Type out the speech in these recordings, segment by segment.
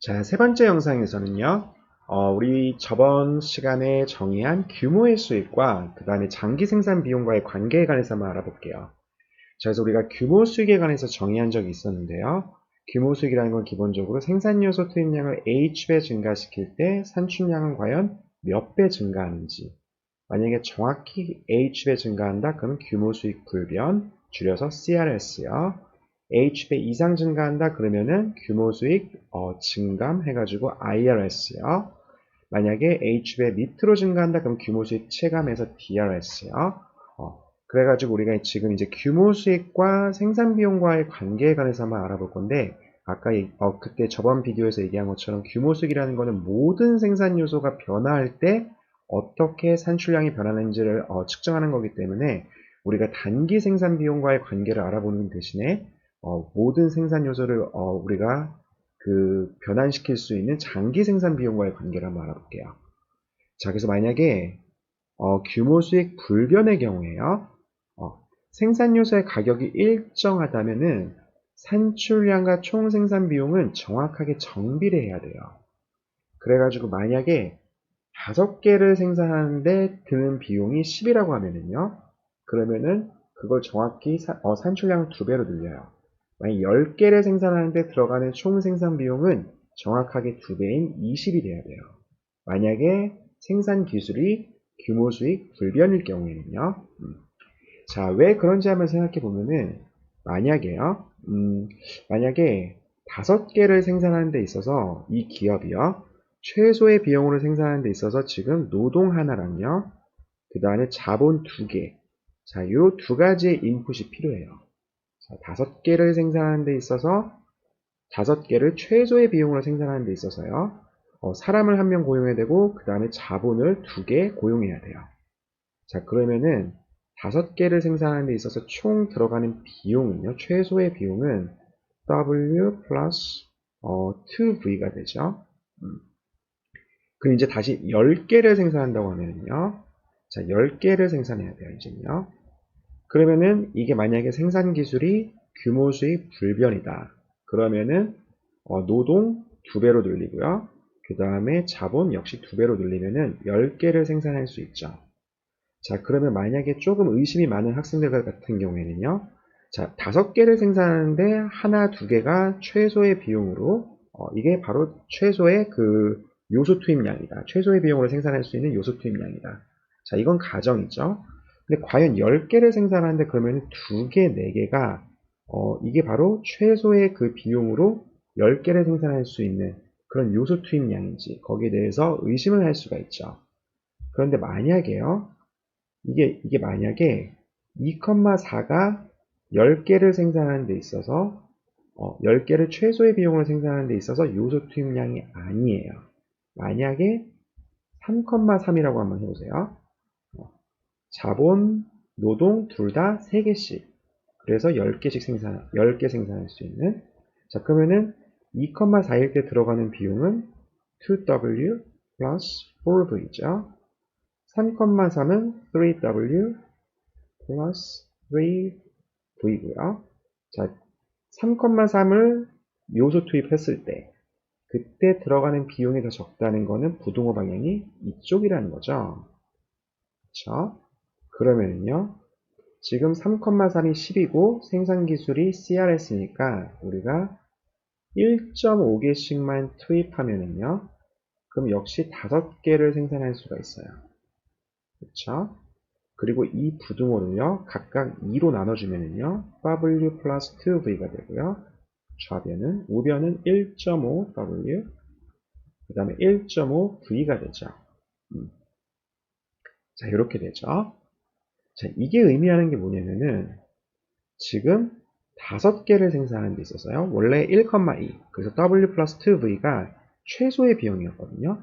자, 세 번째 영상에서는요, 우리 저번 시간에 정의한 규모의 수익과 그 다음에 장기 생산 비용과의 관계에 관해서 한번 알아볼게요. 자, 그래서 우리가 규모 수익에 관해서 정의한 적이 있었는데요. 규모 수익이라는 건 기본적으로 생산 요소 투입량을 H배 증가시킬 때 산출량은 과연 몇 배 증가하는지. 만약에 정확히 H배 증가한다, 그럼 규모 수익 불변, 줄여서 CRS요. H배 이상 증가한다 그러면은 규모 수익 증감 해가지고 IRS요. 만약에 H배 밑으로 증가한다 그럼 규모 수익 체감해서 DRS요. 그래가지고 우리가 지금 이제 규모 수익과 생산 비용과의 관계에 관해서 한번 알아볼 건데, 아까 그때 저번 비디오에서 얘기한 것처럼 규모 수익이라는 거는 모든 생산 요소가 변화할 때 어떻게 산출량이 변하는지를 측정하는 거기 때문에 우리가 단기 생산 비용과의 관계를 알아보는 대신에 모든 생산 요소를 우리가 변환시킬 수 있는 장기 생산 비용과의 관계를 한번 알아볼게요. 자, 그래서 만약에 규모 수익 불변의 경우에요. 생산 요소의 가격이 일정하다면은 산출량과 총 생산 비용은 정확하게 정비례해야 돼요. 그래가지고 만약에 5개를 생산하는데 드는 비용이 10이라고 하면은요. 그러면은 그걸 정확히 산출량을 2배로 늘려요. 만약 10개를 생산하는데 들어가는 총 생산 비용은 정확하게 2배인 20이 돼야 돼요. 만약에 생산 기술이 규모 수익 불변일 경우에는요. 자, 왜 그런지 한번 생각해 보면은 만약에요. 만약에 5개를 생산하는 데 있어서 이 기업이요. 최소의 비용으로 생산하는 데 있어서 지금 노동 하나랑요. 그 다음에 자본 2개. 자, 요 2가지의 인풋이 필요해요. 자, 5개를 생산하는 데 있어서 5개를 최소의 비용으로 생산하는 데 있어서요. 사람을 1명 고용해야 되고 그 다음에 자본을 2개 고용해야 돼요. 자, 그러면은 5개를 생산하는 데 있어서 총 들어가는 비용은요. 최소의 비용은 W 플러스 2V가 되죠. 그럼 이제 다시 10개를 생산한다고 하면요. 자, 10개를 생산해야 돼요, 이제요. 그러면은 이게 만약에 생산 기술이 규모 수익 불변이다. 그러면은 노동 2배로 늘리고요. 그 다음에 자본 역시 2배로 늘리면은 10개를 생산할 수 있죠. 자, 그러면 만약에 조금 의심이 많은 학생들 같은 경우에는요. 자, 5개를 생산하는데 하나, 2개가 최소의 비용으로 이게 바로 최소의 요소 투입량이다. 최소의 비용으로 생산할 수 있는 요소 투입량이다. 자, 이건 가정이죠. 근데 과연 10개를 생산하는데 그러면 2개, 4개가 이게 바로 최소의 그 비용으로 10개를 생산할 수 있는 그런 요소 투입량인지 거기에 대해서 의심을 할 수가 있죠. 그런데 만약에요. 이게 만약에 2,4가 10개를 생산하는 데 있어서 10개를 최소의 비용으로 생산하는 데 있어서 요소 투입량이 아니에요. 만약에 3,3이라고 한번 해보세요. 자본, 노동 둘 다 3개씩. 그래서 10개 생산할 수 있는. 자, 그러면은 2,4일 때 들어가는 비용은 2W 플러스 4V죠. 3,3은 3W 플러스 3V고요. 자, 3,3을 요소 투입했을 때 그때 들어가는 비용이 더 적다는 거는 부등호 방향이 이쪽이라는 거죠. 그렇죠? 그러면요. 지금 3,3이 10이고 생산 기술이 CRS니까 우리가 1.5개씩만 투입하면은요. 그럼 역시 5개를 생산할 수가 있어요. 그렇죠? 그리고 이 부등호를요, 각각 2로 나눠주면은요, W 플러스 2V가 되고요. 좌변은, 우변은 1.5W, 그 다음에 1.5V가 되죠. 자, 이렇게 되죠. 자, 이게 의미하는 게 뭐냐면은, 지금 5개를 생산하는 데 있어서요, 원래 1,2, 그래서 W 플러스 2V가 최소의 비용이었거든요.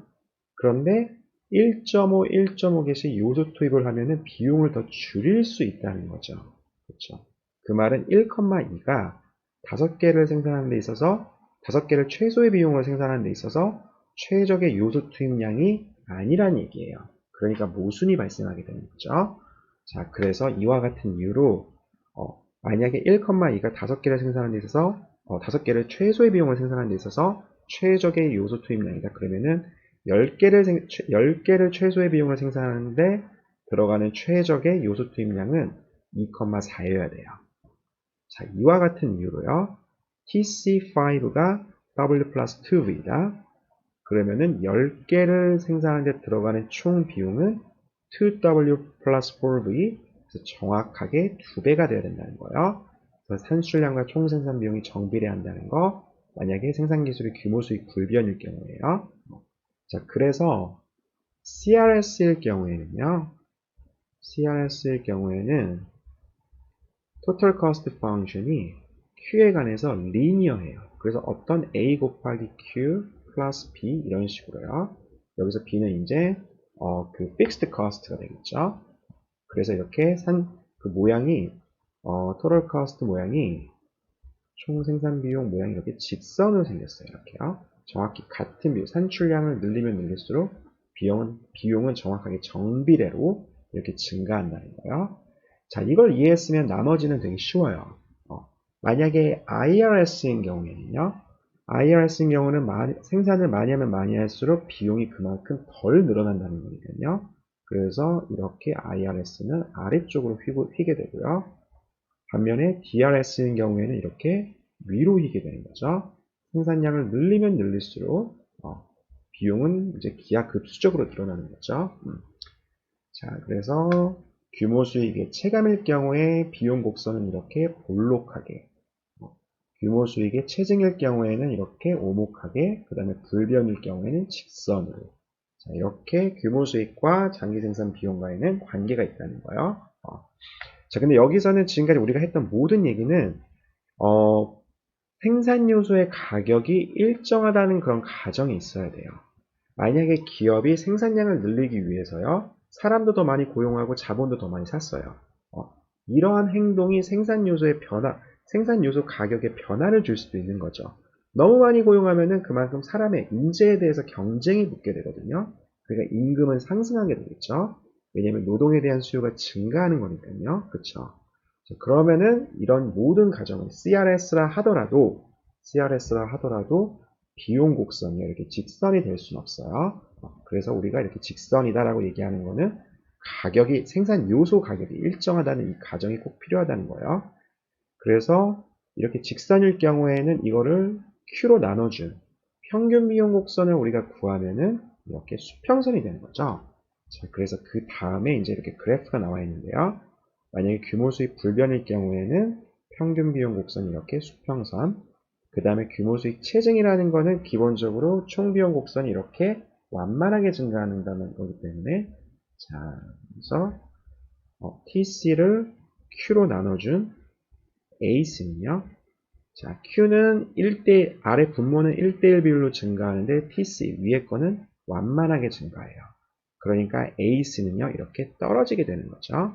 그런데 1.5, 1.5개씩 요소 투입을 하면은 비용을 더 줄일 수 있다는 거죠. 그렇죠. 그 말은 1,2가 5개를 생산하는 데 있어서 5개를 최소의 비용으로 생산하는 데 있어서 최적의 요소 투입량이 아니란 얘기예요. 그러니까 모순이 발생하게 되는 거죠. 자, 그래서 이와 같은 이유로 만약에 1,2가 5개를 생산하는 데 있어서 5개를 최소의 비용을 생산하는 데 있어서 최적의 요소 투입량이다. 그러면은 10개를 최소의 비용을 생산하는데 들어가는 최적의 요소 투입량은 2,4여야 돼요. 자, 이와 같은 이유로요. TC5가 W 플러스 2V다. 그러면은 10개를 생산하는데 들어가는 총 비용은 2W 플러스 4V, 그래서 정확하게 2배가 되어야 된다는 거예요. 그래서 산출량과 총 생산 비용이 정비례한다는 거, 만약에 생산 기술의 규모 수익 불변일 경우에요. 자, 그래서 CRS일 경우에는요, CRS일 경우에는 Total Cost Function이 Q에 관해서 리니어해요. 그래서 어떤 A 곱하기 Q 플러스 B 이런 식으로요. 여기서 B는 이제 그 Fixed Cost가 되겠죠. 그래서 이렇게 그 모양이 Total Cost 모양이 총 생산 비용 모양이 이렇게 직선으로 생겼어요. 이렇게요. 정확히 같은 비용, 산출량을 늘리면 늘릴수록 비용은 정확하게 정비례로 이렇게 증가한다는 거예요. 자, 이걸 이해했으면 나머지는 되게 쉬워요. 만약에 IRS인 경우에는요, IRS인 경우는 생산을 많이 하면 많이 할수록 비용이 그만큼 덜 늘어난다는 거거든요. 그래서 이렇게 IRS는 아래쪽으로 휘게 되고요. 반면에 DRS인 경우에는 이렇게 위로 휘게 되는 거죠. 생산량을 늘리면 늘릴수록 비용은 이제 기하급수적으로 늘어나는 거죠. 자, 그래서 규모 수익의 체감일 경우에 비용 곡선은 이렇게 볼록하게, 규모 수익의 체증일 경우에는 이렇게 오목하게, 그 다음에 불변일 경우에는 직선으로. 자, 이렇게 규모 수익과 장기 생산 비용과에는 관계가 있다는 거예요. 자, 근데 여기서는 지금까지 우리가 했던 모든 얘기는 생산 요소의 가격이 일정하다는 그런 가정이 있어야 돼요. 만약에 기업이 생산량을 늘리기 위해서요, 사람도 더 많이 고용하고 자본도 더 많이 샀어요. 이러한 행동이 생산 요소의 변화, 생산 요소 가격에 변화를 줄 수도 있는 거죠. 너무 많이 고용하면은 그만큼 사람의 인재에 대해서 경쟁이 붙게 되거든요. 그러니까 임금은 상승하게 되겠죠. 왜냐하면 노동에 대한 수요가 증가하는 거니까요. 그렇죠. 그러면은 이런 모든 가정은 CRS라 하더라도 비용 곡선이 이렇게 직선이 될 수는 없어요. 그래서 우리가 이렇게 직선이다라고 얘기하는 거는 가격이, 생산 요소 가격이 일정하다는 이 가정이 꼭 필요하다는 거예요. 그래서 이렇게 직선일 경우에는 이거를 Q로 나눠준 평균 비용 곡선을 우리가 구하면은 이렇게 수평선이 되는 거죠. 자, 그래서 그 다음에 이제 이렇게 그래프가 나와 있는데요. 만약에 규모 수익 불변일 경우에는 평균 비용 곡선이 이렇게 수평선, 그 다음에 규모 수익 체증이라는 거는 기본적으로 총 비용 곡선이 이렇게 완만하게 증가한다는 거기 때문에, 자, 그래서 TC를 Q로 나눠준 AC는요. 자, Q는 1대, 아래 분모는 1대1 비율로 증가하는데 TC, 위에 거는 완만하게 증가해요. 그러니까 AC는요, 이렇게 떨어지게 되는 거죠.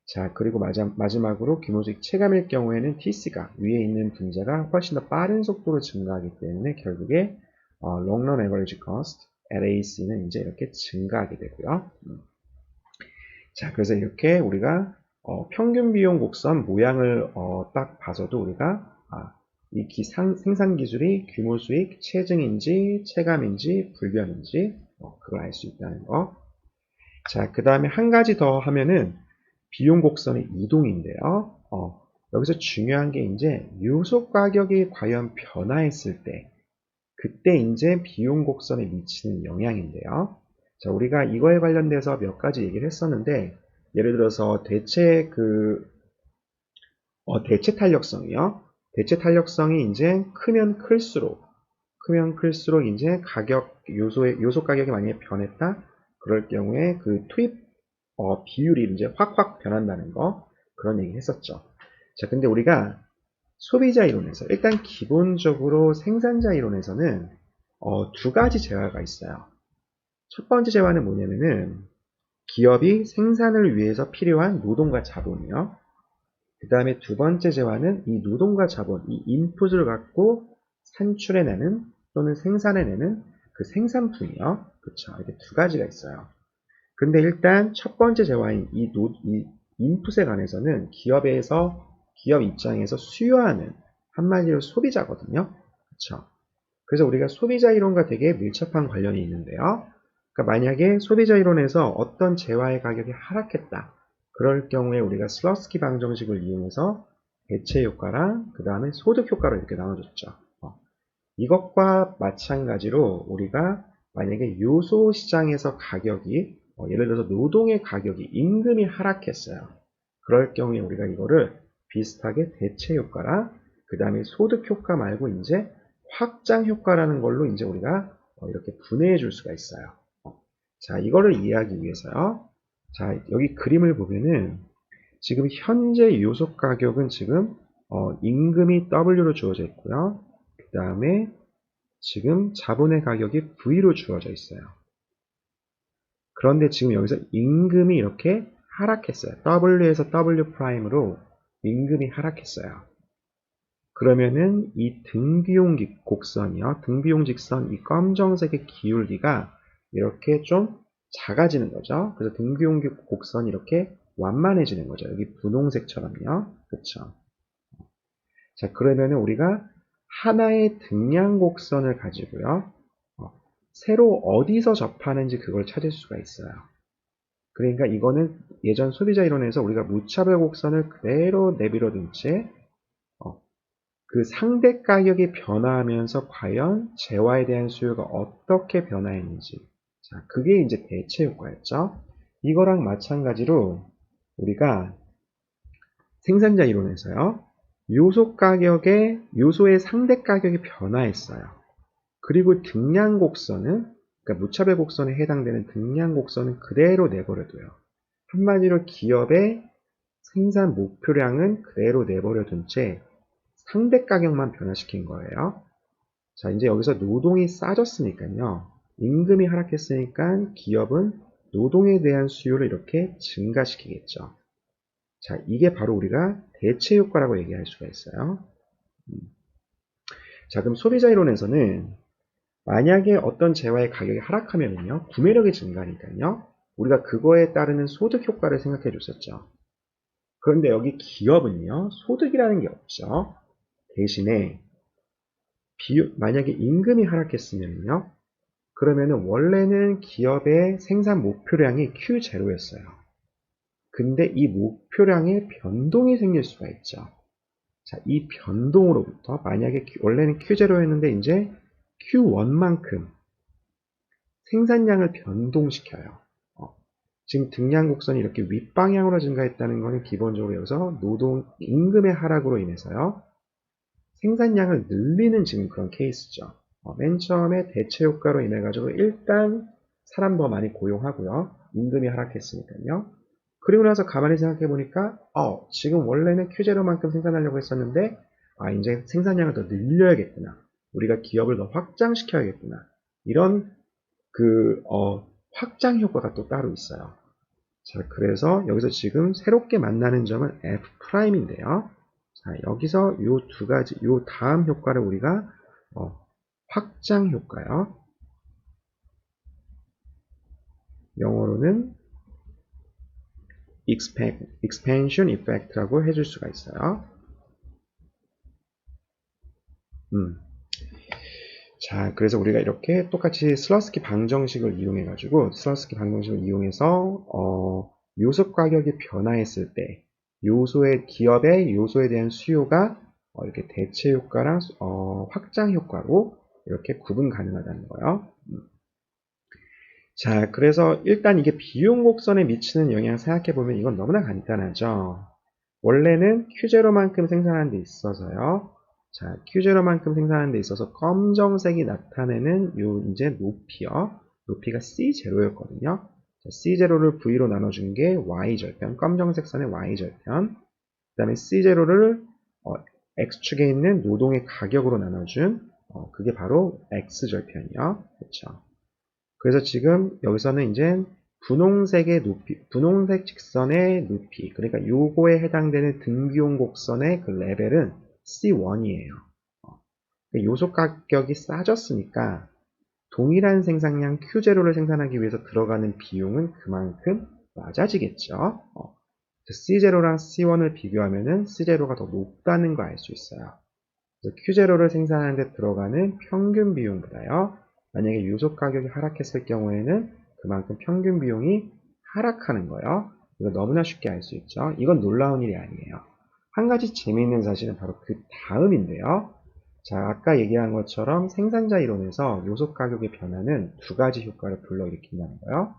자, 그리고 마지막으로 규모수익 체감일 경우에는 TC가 위에 있는 분자가 훨씬 더 빠른 속도로 증가하기 때문에 결국에 Long Run Average Cost, LAC는 이제 이렇게 증가하게 되고요. 자, 그래서 이렇게 우리가 평균 비용 곡선 모양을 딱 봐서도 우리가 이 생산 기술이 규모 수익 체증인지 체감인지 불변인지 그걸 알 수 있다는 거. 자, 그 다음에 한 가지 더 하면은 비용 곡선의 이동인데요. 여기서 중요한 게 이제 요소 가격이 과연 변화했을 때, 그때 이제 비용 곡선에 미치는 영향인데요. 자, 우리가 이거에 관련돼서 몇 가지 얘기를 했었는데, 예를 들어서 대체 탄력성이요. 대체 탄력성이 이제 크면 클수록 이제 요소 가격이 만약에 변했다, 그럴 경우에 그 투입 비율이 이제 확 변한다는 거, 그런 얘기 했었죠. 자, 근데 우리가 소비자 이론에서, 일단 기본적으로 생산자 이론에서는 두 가지 재화가 있어요. 첫 번째 재화는 뭐냐면은 기업이 생산을 위해서 필요한 노동과 자본이요. 그 다음에 두 번째 재화는 이 노동과 자본, 이 인풋을 갖고 산출해내는 또는 생산해내는 그 생산품이요. 그쵸. 이렇게 두 가지가 있어요. 근데 일단 첫 번째 재화인 이 인풋에 관해서는 기업 입장에서 수요하는 한마디로 소비자거든요. 그쵸. 그래서 우리가 소비자 이론과 되게 밀접한 관련이 있는데요. 그러니까 만약에 소비자 이론에서 어떤 재화의 가격이 하락했다. 그럴 경우에 우리가 슬러스키 방정식을 이용해서 대체 효과랑 그 다음에 소득 효과로 이렇게 나눠줬죠. 이것과 마찬가지로 우리가 만약에 요소 시장에서 가격이 예를 들어서 노동의 가격이 임금이 하락했어요. 그럴 경우에 우리가 이거를 비슷하게 대체 효과랑 그 다음에 소득 효과 말고 이제 확장 효과라는 걸로 이제 우리가 이렇게 분해해 줄 수가 있어요. 자, 이거를 이해하기 위해서요. 자, 여기 그림을 보면은 지금 현재 요소 가격은 지금 임금이 W로 주어져 있고요. 그 다음에 지금 자본의 가격이 V로 주어져 있어요. 그런데 지금 여기서 임금이 이렇게 하락했어요. W에서 W 프라임으로 임금이 하락했어요. 그러면은 이 등비용 곡선이요. 등비용 직선 이 검정색의 기울기가 이렇게 좀 작아지는 거죠. 그래서 등비용 곡선이 이렇게 완만해지는 거죠. 여기 분홍색처럼요. 그쵸? 자, 그러면은 우리가 하나의 등량 곡선을 가지고요. 새로 어디서 접하는지 그걸 찾을 수가 있어요. 그러니까 이거는 예전 소비자 이론에서 우리가 무차별 곡선을 그대로 내버려둔 채 그 상대 가격이 변화하면서 과연 재화에 대한 수요가 어떻게 변화했는지. 자, 그게 이제 대체 효과였죠. 이거랑 마찬가지로 우리가 생산자 이론에서요. 요소의 상대 가격이 변화했어요. 그리고 등량 곡선은 그러니까 무차별 곡선에 해당되는 등량 곡선은 그대로 내버려둬요. 한마디로 기업의 생산 목표량은 그대로 내버려둔 채 상대 가격만 변화시킨 거예요. 자, 이제 여기서 노동이 싸졌으니까요. 임금이 하락했으니까 기업은 노동에 대한 수요를 이렇게 증가시키겠죠. 자, 이게 바로 우리가 대체 효과라고 얘기할 수가 있어요. 자, 그럼 소비자 이론에서는 만약에 어떤 재화의 가격이 하락하면요, 구매력이 증가하니까요, 우리가 그거에 따르는 소득 효과를 생각해 줬었죠. 그런데 여기 기업은요, 소득이라는 게 없죠. 대신에 만약에 임금이 하락했으면요, 그러면은 원래는 기업의 생산 목표량이 Q0였어요. 근데 이 목표량에 변동이 생길 수가 있죠. 자, 이 변동으로부터 만약에 원래는 Q0였는데 이제 Q1만큼 생산량을 변동시켜요. 지금 등량 곡선이 이렇게 윗방향으로 증가했다는 것은 기본적으로 여기서 노동 임금의 하락으로 인해서요. 생산량을 늘리는 지금 그런 케이스죠. 맨 처음에 대체 효과로 인해 가지고 일단 사람 더 많이 고용하고요. 임금이 하락했으니까요. 그리고 나서 가만히 생각해 보니까 지금 원래는 Q0만큼 생산하려고 했었는데 이제 생산량을 더 늘려야겠구나. 우리가 기업을 더 확장시켜야겠구나. 이런 확장 효과가 또 따로 있어요. 자, 그래서 여기서 지금 새롭게 만나는 점은 F'인데요. 자, 여기서 요 두 가지, 요 다음 효과를 우리가 확장 효과요. 영어로는 expansion effect라고 해줄 수가 있어요. 자, 그래서 우리가 이렇게 똑같이 슬러스키 방정식을 이용해서 요소 가격이 변화했을 때 기업의 요소에 대한 수요가 이렇게 대체 효과랑 확장 효과로 이렇게 구분 가능하다는 거예요. 자, 그래서 일단 이게 비용 곡선에 미치는 영향 생각해보면 이건 너무나 간단하죠. 원래는 Q0만큼 생산하는 데 있어서요. 자, Q0만큼 생산하는 데 있어서 검정색이 나타내는 요 이제 높이요. 높이가 C0였거든요. C0를 V로 나눠준 게 Y절편, 검정색 선의 Y절편. 그 다음에 C0를 X축에 있는 노동의 가격으로 나눠준 그게 바로 X절편이요. 그렇죠. 그래서 지금 여기서는 이제 분홍색 직선의 높이, 그러니까 요거에 해당되는 등비용 곡선의 그 레벨은 C1이에요. 요소 가격이 싸졌으니까 동일한 생산량 Q0를 생산하기 위해서 들어가는 비용은 그만큼 낮아지겠죠. C0랑 C1을 비교하면은 C0가 더 높다는 거 알 수 있어요. 그래서 Q0를 생산하는 데 들어가는 평균 비용보다요. 만약에 요소 가격이 하락했을 경우에는 그만큼 평균 비용이 하락하는 거예요. 이거 너무나 쉽게 알 수 있죠. 이건 놀라운 일이 아니에요. 한 가지 재미있는 사실은 바로 그 다음인데요. 자, 아까 얘기한 것처럼 생산자 이론에서 요소 가격의 변화는 두 가지 효과를 불러일으킨다는 거예요.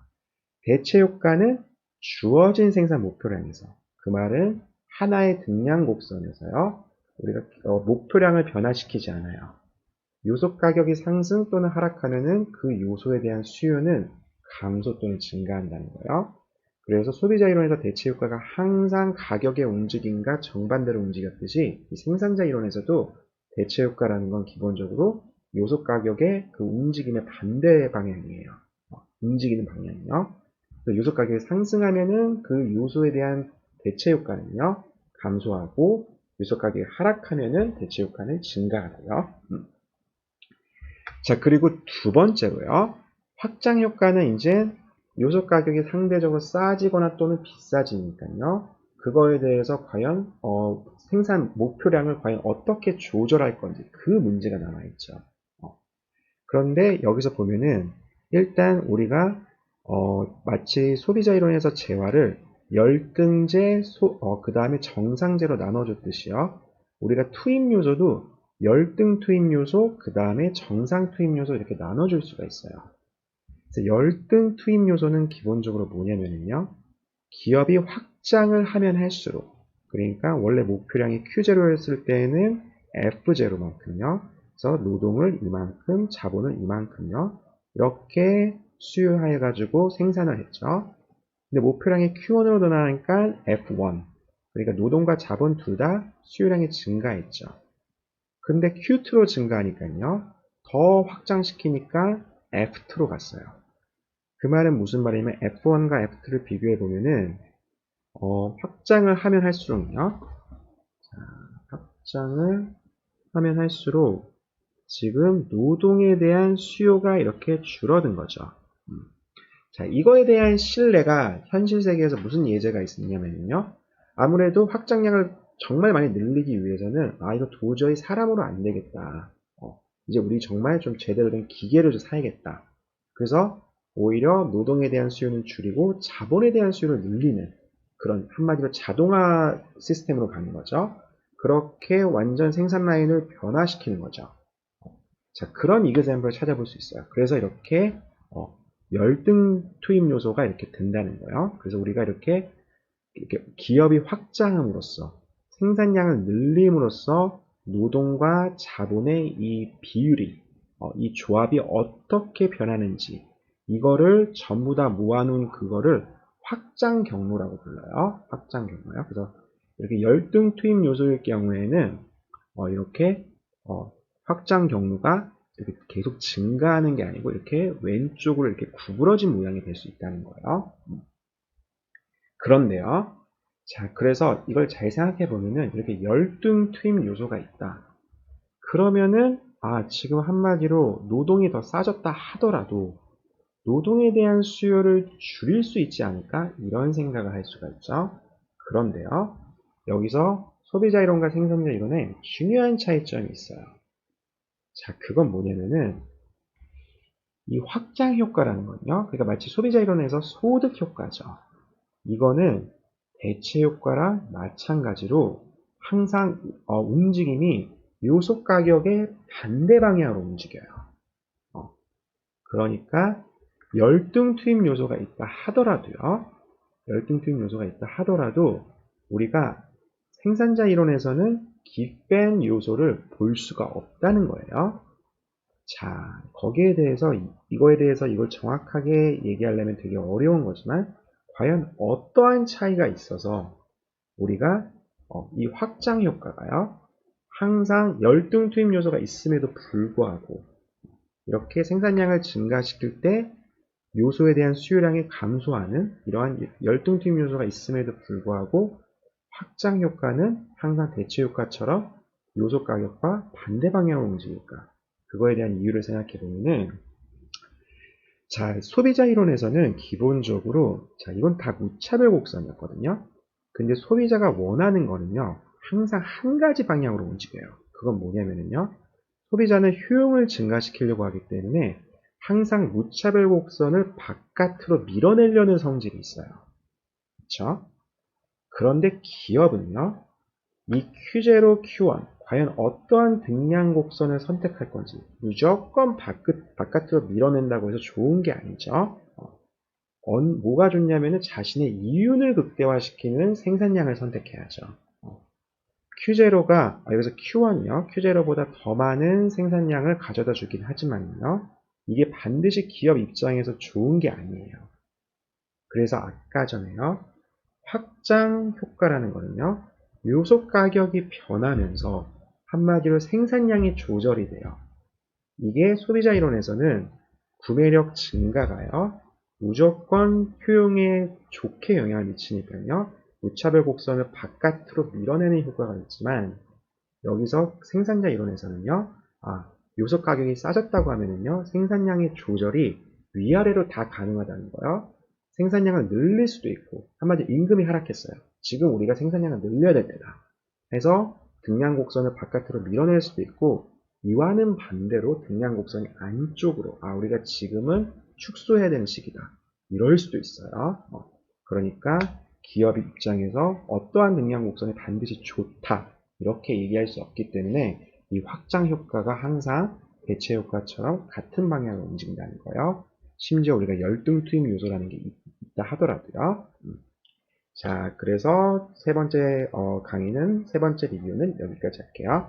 대체 효과는 주어진 생산 목표량에서, 그 말은 하나의 등량 곡선에서요. 우리가 목표량을 변화시키지 않아요. 요소 가격이 상승 또는 하락하면은 그 요소에 대한 수요는 감소 또는 증가한다는 거예요. 그래서 소비자 이론에서 대체 효과가 항상 가격의 움직임과 정반대로 움직였듯이 이 생산자 이론에서도 대체 효과라는 건 기본적으로 요소 가격의 그 움직임의 반대 방향이에요. 움직이는 방향이요. 요소 가격이 상승하면은 그 요소에 대한 대체 효과는요, 감소하고 요소 가격이 하락하면은 대체 효과는 증가하고요. 자, 그리고 두 번째로요. 확장 효과는 이제 요소 가격이 상대적으로 싸지거나 또는 비싸지니까요. 그거에 대해서 과연 생산 목표량을 과연 어떻게 조절할 건지 그 문제가 남아있죠. 그런데 여기서 보면은 일단 우리가 마치 소비자 이론에서 재화를 열등제, 그 다음에 정상제로 나눠줬듯이요. 우리가 투입 요소도 열등 투입 요소, 그 다음에 정상 투입 요소 이렇게 나눠줄 수가 있어요. 그래서 열등 투입 요소는 기본적으로 뭐냐면요. 기업이 확장을 하면 할수록, 그러니까 원래 목표량이 Q0였을 때는 F0만큼요. 그래서 노동을 이만큼, 자본을 이만큼요. 이렇게 수요해가지고 생산을 했죠. 근데 목표량이 Q1으로 늘어나니까 F1. 그러니까 노동과 자본 둘 다 수요량이 증가했죠. 근데 Q2로 증가하니까요. 더 확장시키니까 F2로 갔어요. 그 말은 무슨 말이냐면 F1과 F2를 비교해 보면은 확장을 하면 할수록요. 자, 확장을 하면 할수록 지금 노동에 대한 수요가 이렇게 줄어든 거죠. 자, 이거에 대한 신뢰가 현실 세계에서 무슨 예제가 있느냐면요. 아무래도 확장량을 정말 많이 늘리기 위해서는 이거 도저히 사람으로 안 되겠다. 이제 우리 정말 좀 제대로 된 기계를 좀 사야겠다. 그래서 오히려 노동에 대한 수요는 줄이고 자본에 대한 수요를 늘리는 그런 한마디로 자동화 시스템으로 가는 거죠. 그렇게 완전 생산 라인을 변화시키는 거죠. 자, 그런 이그젬플을 찾아볼 수 있어요. 그래서 이렇게 열등 투입 요소가 이렇게 된다는 거예요. 그래서 우리가 이렇게 기업이 확장함으로써 생산량을 늘림으로써 노동과 자본의 이 비율이 이 조합이 어떻게 변하는지 이거를 전부 다 모아놓은 그거를 확장 경로라고 불러요. 확장 경로요. 그래서 이렇게 열등 투입 요소일 경우에는 이렇게 확장 경로가 이렇게 계속 증가하는 게 아니고 이렇게 왼쪽으로 이렇게 구부러진 모양이 될 수 있다는 거예요. 그런데요. 자, 그래서 이걸 잘 생각해 보면은 이렇게 열등 투입 요소가 있다. 그러면은 지금 한마디로 노동이 더 싸졌다 하더라도 노동에 대한 수요를 줄일 수 있지 않을까? 이런 생각을 할 수가 있죠. 그런데요. 여기서 소비자 이론과 생산자 이론에 중요한 차이점이 있어요. 자, 그건 뭐냐면은 이 확장 효과라는 건요. 그러니까 마치 소비자 이론에서 소득 효과죠. 이거는 대체 효과랑 마찬가지로 항상 움직임이 요소 가격의 반대 방향으로 움직여요. 그러니까 열등 투입 요소가 있다 하더라도요. 열등 투입 요소가 있다 하더라도 우리가 생산자 이론에서는 기뺀 요소를 볼 수가 없다는 거예요. 자, 거기에 대해서 이거에 대해서 이걸 정확하게 얘기하려면 되게 어려운 거지만 과연 어떠한 차이가 있어서 우리가 이 확장 효과가요. 항상 열등 투입 요소가 있음에도 불구하고 이렇게 생산량을 증가시킬 때 요소에 대한 수요량이 감소하는 이러한 열등 투입 요소가 있음에도 불구하고 확장 효과는 항상 대체 효과처럼 요소 가격과 반대 방향으로 움직일까? 그거에 대한 이유를 생각해 보면은 자, 소비자 이론에서는 기본적으로 자, 이건 다 무차별 곡선이었거든요. 근데 소비자가 원하는 거는요. 항상 한 가지 방향으로 움직여요. 그건 뭐냐면요. 소비자는 효용을 증가시키려고 하기 때문에 항상 무차별 곡선을 바깥으로 밀어내려는 성질이 있어요. 그렇죠? 그런데 기업은요. 이 Q0, Q1 과연 어떠한 등량 곡선을 선택할 건지 무조건 바깥으로 밀어낸다고 해서 좋은 게 아니죠. 뭐가 좋냐면은 자신의 이윤을 극대화시키는 생산량을 선택해야죠. Q0가 여기서 Q1이요. Q0보다 더 많은 생산량을 가져다 주긴 하지만요. 이게 반드시 기업 입장에서 좋은 게 아니에요. 그래서 아까 전에요. 확장 효과라는 거는요. 요소 가격이 변하면서 한마디로 생산량이 조절이 돼요. 이게 소비자 이론에서는 구매력 증가가요. 무조건 효용에 좋게 영향을 미치니까요. 무차별 곡선을 바깥으로 밀어내는 효과가 있지만 여기서 생산자 이론에서는요. 요소 가격이 싸졌다고 하면은요. 생산량의 조절이 위아래로 다 가능하다는 거예요. 생산량을 늘릴 수도 있고 한마디로 임금이 하락했어요. 지금 우리가 생산량을 늘려야 될 때다. 해서 등량 곡선을 바깥으로 밀어낼 수도 있고 이와는 반대로 등량 곡선이 안쪽으로 우리가 지금은 축소해야 되는 시기다. 이럴 수도 있어요. 그러니까 기업 입장에서 어떠한 등량 곡선이 반드시 좋다. 이렇게 얘기할 수 없기 때문에 이 확장 효과가 항상 대체 효과처럼 같은 방향으로 움직인다는 거예요. 심지어 우리가 열등 투입 요소라는 게 있다 하더라도요. 자, 그래서 세 번째 강의는 세 번째 리뷰는 여기까지 할게요.